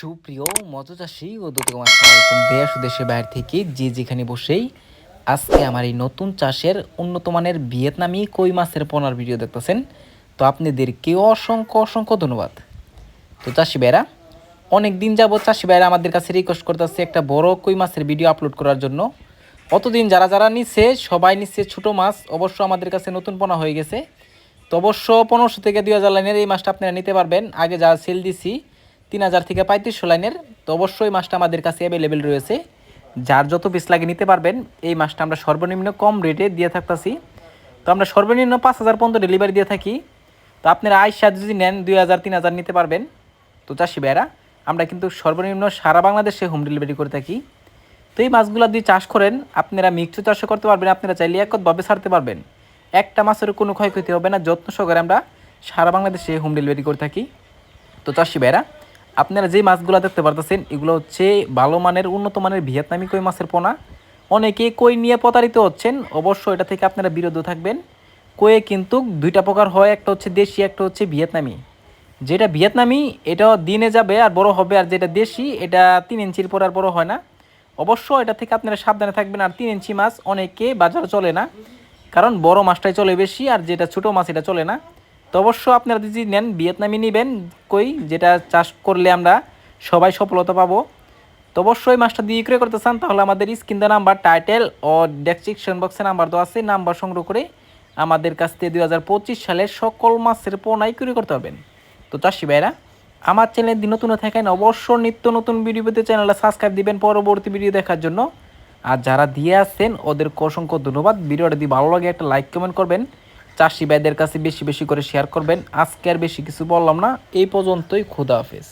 সুপ্রিয় মৎস্যচাষী ও দর্শক আসসালামু আলাইকুম। দেশ ও দেশের বাইরে থেকে যে যেখানে বসেই আজকে আমার এই নতুন চাষের উন্নত মানের ভিয়েতনামি কই মাছের পোনার ভিডিও দেখতেছেন, তো আপনাদেরকে অসংখ্য অসংখ্য ধন্যবাদ। তো চাষি ভাইরা, অনেক দিন যাবত চাষি ভাইরা আমাদের কাছে রিকোয়েস্ট করতেছে একটা বড় কই মাছের ভিডিও আপলোড করার জন্য। অতদিন যারা যারা নিচ্ছে সবাই নিচ্ছে ছোটো মাছ, অবশ্য আমাদের কাছে নতুন পোনা হয়ে গেছে। তো অবশ্য 1500 থেকে 2000 লাইনের এই মাছটা আপনারা নিতে পারবেন। আগে যা সেল দিছি 3000 থেকে 3500 লাইনের, তো অবশ্যই মাছটা আমাদের কাছে অ্যাভেলেবেল রয়েছে। যার যত পিস লাগে নিতে পারবেন। এই মাছটা আমরা সর্বনিম্ন কম রেটে দিয়ে থাকতেছি। তো আমরা সর্বনিম্ন 5000 পর্যন্ত ডেলিভারি দিয়ে থাকি। তো আপনারা আইসা যদি নেন 2000 3000 নিতে পারবেন। তো চাষি ভাইরা, আমরা কিন্তু সর্বনিম্ন সারা বাংলাদেশে হোম ডেলিভারি করে থাকি। তো এই মাছগুলো দিয়ে চাষ করেন, আপনারা মিক্সড চাষও করতে পারবেন, আপনারা চাইলে একতভাবে ছাড়তে পারবেন। একটা মাছের কোনো ক্ষয়ক্ষতি হবে না, যত্ন সহকারে আমরা সারা বাংলাদেশে হোম ডেলিভারি করে থাকি। তো চাষি ভাইরা, আপনারা যে মাছগুলো দেখতে পারতেছেন এগুলো হচ্ছে ভালো মানের উন্নত মানের ভিয়েতনামি কই মাছের পোনা। অনেকে কই নিয়ে প্রতারিত হচ্ছেন, অবশ্য এটা থেকে আপনারা বিরত থাকবেন। কইয়ে কিন্তু দুইটা প্রকার হয়, একটা হচ্ছে দেশি, একটা হচ্ছে ভিয়েতনামি। যেটা ভিয়েতনামি এটা দিনে যাবে আর বড় হবে, আর যেটা দেশি এটা 3 ইঞ্চির পর আর বড় হয় না। অবশ্য এটা থেকে আপনারা সাবধানে থাকবেন। আর 3 ইঞ্চি মাছ অনেকে বাজারে চলে না, কারণ বড় মাছটাই চলে বেশি, আর যেটা ছোটো মাছ এটা চলে না। তো অবশ্য আপনারা যদি নেন ভিয়েতনামি নেবেন কই, যেটা চাষ করলে আমরা সবাই সফলতা পাবো। তো অবশ্যই মাছটা দিয়ে বিক্রয় করতে চান তাহলে আমাদের স্ক্রিন দেওয়া নাম্বার, টাইটেল ও ডেসক্রিপশন বক্সে নাম্বার দেওয়া আছে, নাম্বার সংগ্রহ করে আমাদের কাছ থেকে 2025 সালের সকল মাছের পোনাই বিক্রি করতে পারবেন। তো চাষি ভাইরা, আমার চ্যানেল দিন নতুন থাকেন, অবশ্য নিত্য নতুন ভিডিও পেতে চ্যানেলটা সাবস্ক্রাইব দিবেন পরবর্তী ভিডিও দেখার জন্য। আর যারা দিয়ে আসছেন ওদেরকে অসংখ্য ধন্যবাদ। ভিডিওটা যদি ভালো লাগে একটা লাইক কমেন্ট করবেন, চাষি ভাইদের কাছে বেশি বেশি করে শেয়ার করবেন। আজকে আর বেশি কিছু বললাম না, এই পর্যন্তই। খুদা হাফেজ।